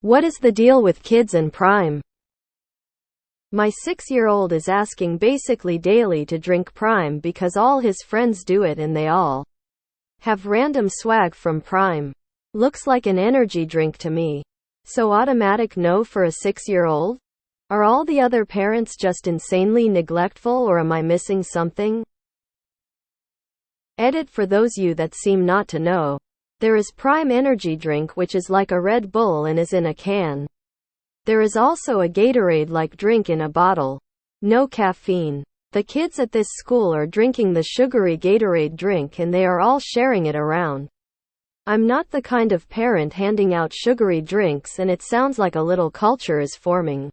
What is the deal with kids and Prime? My 6-year-old is asking basically daily to drink Prime because all his friends do it and they all have random swag from Prime. Looks like an energy drink to me. So automatic no for a 6-year-old? Are all the other parents just insanely neglectful, or am I missing something? Edit: for those you that seem not to know, there is Prime energy drink which is like a Red Bull and is in a can. There is also a Gatorade-like drink in a bottle. No caffeine. The kids at this school are drinking the sugary Gatorade drink and they are all sharing it around. I'm not the kind of parent handing out sugary drinks, and it sounds like a little culture is forming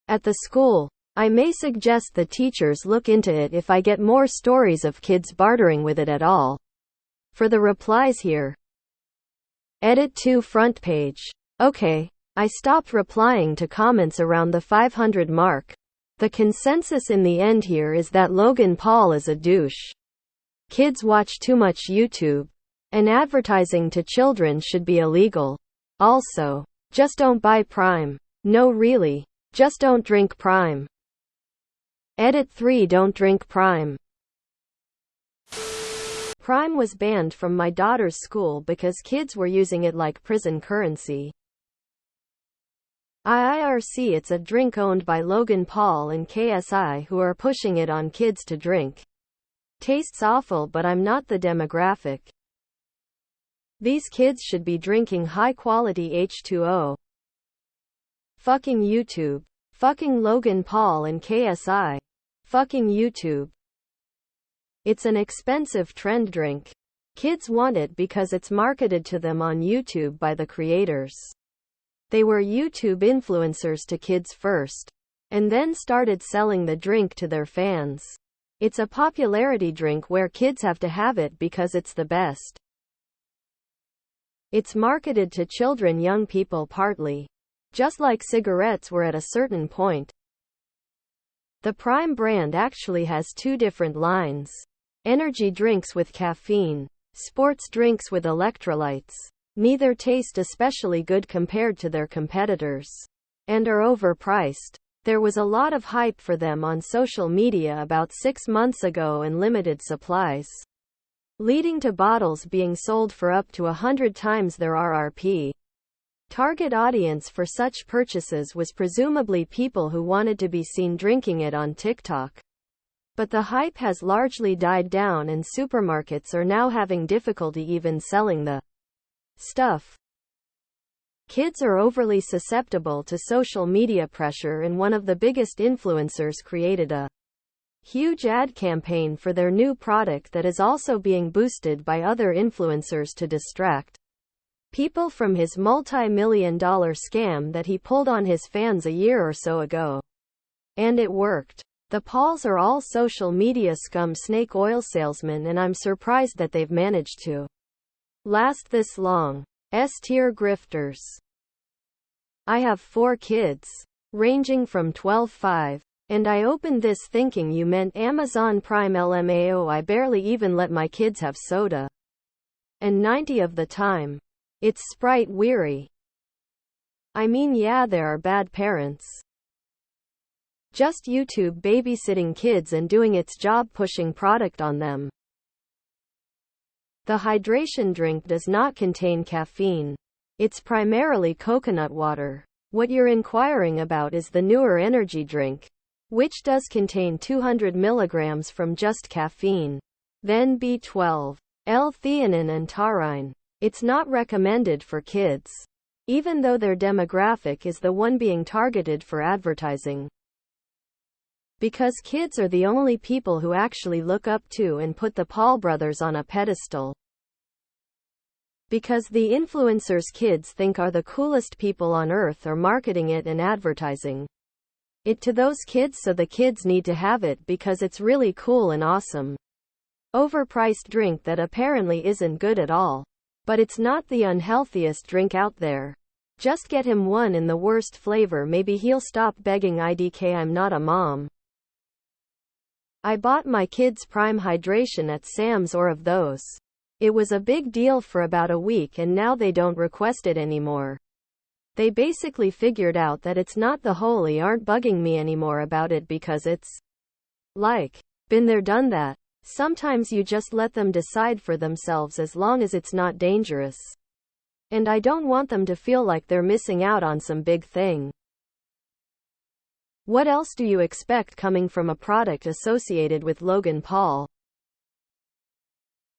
at the school. I may suggest the teachers look into it if I get more stories of kids bartering with it at all. For the replies here. Edit: to front page. Okay. I stopped replying to comments around the 500 mark. The consensus in the end here is that Logan Paul is a douche. Kids watch too much YouTube. And advertising to children should be illegal. Also, just don't buy Prime. No, really. Just don't drink Prime. Edit: 3 Don't drink Prime. Prime was banned from my daughter's school because kids were using it like prison currency. IRC: it's a drink owned by Logan Paul and KSI who are pushing it on kids to drink. Tastes awful, but I'm not the demographic. These kids should be drinking high quality H2O. Fucking YouTube. Fucking Logan Paul and KSI. Fucking YouTube. It's an expensive trend drink. Kids want it because it's marketed to them on YouTube by the creators. They were YouTube influencers to kids first, and then started selling the drink to their fans. It's a popularity drink where kids have to have it because it's the best. It's marketed to children, young people partly. Just like cigarettes were at a certain point. The Prime brand actually has 2 different lines. Energy drinks with caffeine. Sports drinks with electrolytes. Neither taste especially good compared to their competitors. And are overpriced. There was a lot of hype for them on social media about 6 months ago and limited supplies, leading to bottles being sold for up to 100 times their RRP. Target audience for such purchases was presumably people who wanted to be seen drinking it on TikTok. But the hype has largely died down and supermarkets are now having difficulty even selling the stuff. Kids are overly susceptible to social media pressure, and one of the biggest influencers created a huge ad campaign for their new product that is also being boosted by other influencers to distract people from his multi-million-dollar scam that he pulled on his fans a year or so ago. And it worked. The Pauls are all social media scum snake oil salesmen, and I'm surprised that they've managed to last this long. S-tier grifters. I have 4 kids, ranging from 12-5. And I opened this thinking you meant Amazon Prime. LMAO, I barely even let my kids have soda. And 90 of the time, it's Sprite weary. I mean, yeah, there are bad parents. Just YouTube babysitting kids and doing its job pushing product on them. The hydration drink does not contain caffeine. It's primarily coconut water. What you're inquiring about is the newer energy drink, which does contain 200 milligrams from just caffeine, then B12, L-theanine and taurine. It's not recommended for kids, even though their demographic is the one being targeted for advertising. Because kids are the only people who actually look up to and put the Paul brothers on a pedestal. Because the influencers kids think are the coolest people on earth are marketing it and advertising it to those kids, so the kids need to have it because it's really cool and awesome. Overpriced drink that apparently isn't good at all. But it's not the unhealthiest drink out there. Just get him one in the worst flavor, maybe he'll stop begging. IDK, I'm not a mom. I bought my kids Prime Hydration at Sam's or of those. It was a big deal for about a week and now they don't request it anymore. They basically figured out that it's not the holy aren't bugging me anymore about it because it's like, been there done that. Sometimes you just let them decide for themselves as long as it's not dangerous. And I don't want them to feel like they're missing out on some big thing. What else do you expect coming from a product associated with Logan Paul?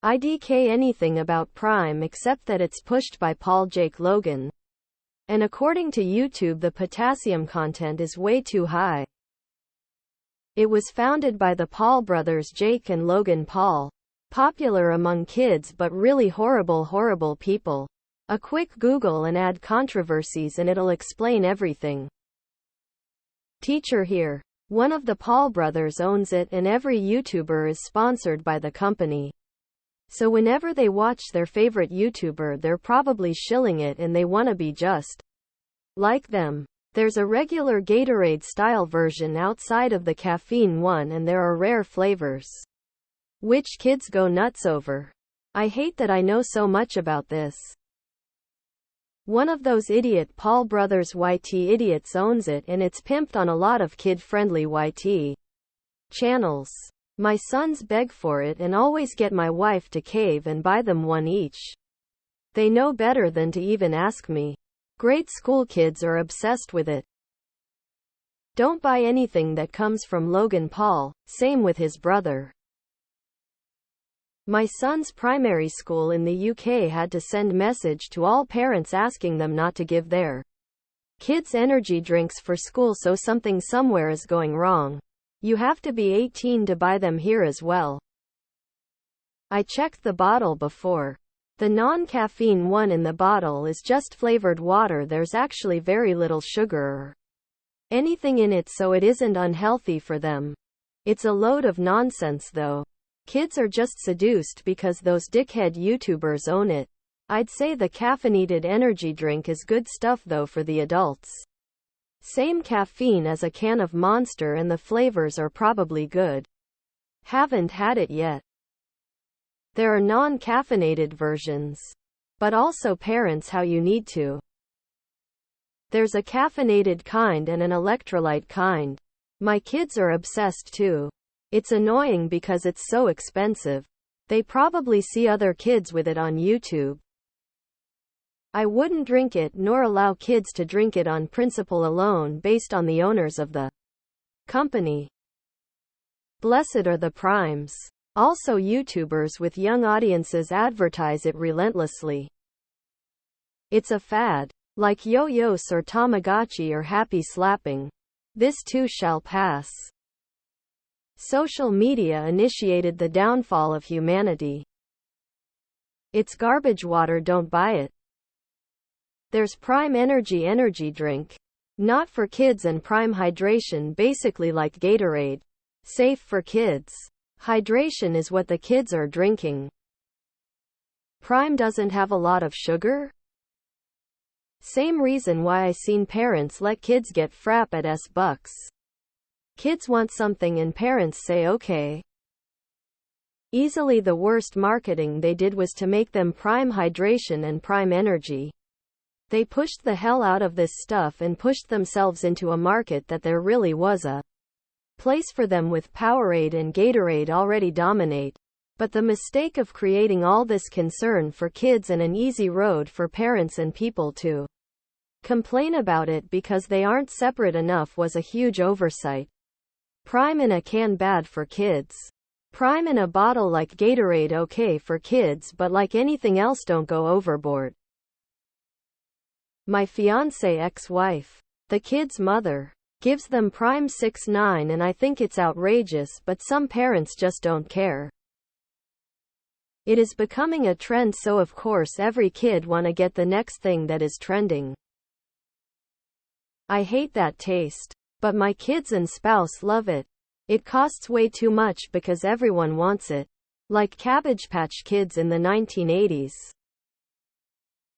IDK anything about Prime except that it's pushed by Paul Jake Logan. And according to YouTube, the potassium content is way too high. It was founded by the Paul brothers Jake and Logan Paul. Popular among kids but really horrible people. A quick Google and add controversies and it'll explain everything. Teacher here. One of the Paul brothers owns it and every YouTuber is sponsored by the company. So whenever they watch their favorite YouTuber, they're probably shilling it and they wanna be just like them. There's a regular Gatorade-style version outside of the caffeine one and there are rare flavors, which kids go nuts over. I hate that I know so much about this. One of those idiot Paul Brothers YT idiots owns it and it's pimped on a lot of kid-friendly YT channels. My sons beg for it and always get my wife to cave and buy them one each. They know better than to even ask me. Grade school kids are obsessed with it. Don't buy anything that comes from Logan Paul, same with his brother. My son's primary school in the UK had to send message to all parents asking them not to give their kids energy drinks for school, so something somewhere is going wrong. You have to be 18 to buy them here as well. I checked the bottle before. The non-caffeine one in the bottle is just flavored water. There's actually very little sugar or anything in it, so it isn't unhealthy for them. It's a load of nonsense though. Kids are just seduced because those dickhead YouTubers own it. I'd say the caffeinated energy drink is good stuff though for the adults. Same caffeine as a can of Monster and the flavors are probably good. Haven't had it yet. There are non-caffeinated versions. But also parents how you need to. There's a caffeinated kind and an electrolyte kind. My kids are obsessed too. It's annoying because it's so expensive. They probably see other kids with it on YouTube. I wouldn't drink it nor allow kids to drink it on principle alone based on the owners of the company. Blessed are the primes. Also YouTubers with young audiences advertise it relentlessly. It's a fad. Like yo-yos or Tamagotchi or happy slapping. This too shall pass. Social media initiated the downfall of humanity. It's garbage water, don't buy it. There's Prime energy drink. Not for kids, and Prime hydration, basically like Gatorade. Safe for kids. Hydration is what the kids are drinking. Prime doesn't have a lot of sugar? Same reason why I seen parents let kids get frap at $. Kids want something and parents say okay. Easily the worst marketing they did was to make them Prime hydration and Prime energy. They pushed the hell out of this stuff and pushed themselves into a market that there really was a place for them, with Powerade and Gatorade already dominate. But the mistake of creating all this concern for kids and an easy road for parents and people to complain about it because they aren't separate enough was a huge oversight. Prime in a can bad for kids. Prime in a bottle like Gatorade okay for kids, but like anything else don't go overboard. My fiancé ex-wife, the kid's mother, gives them Prime 6-9 and I think it's outrageous, but some parents just don't care. It is becoming a trend, so of course every kid wanna get the next thing that is trending. I hate that taste. But my kids and spouse love it. It costs way too much because everyone wants it. Like Cabbage Patch Kids in the 1980s.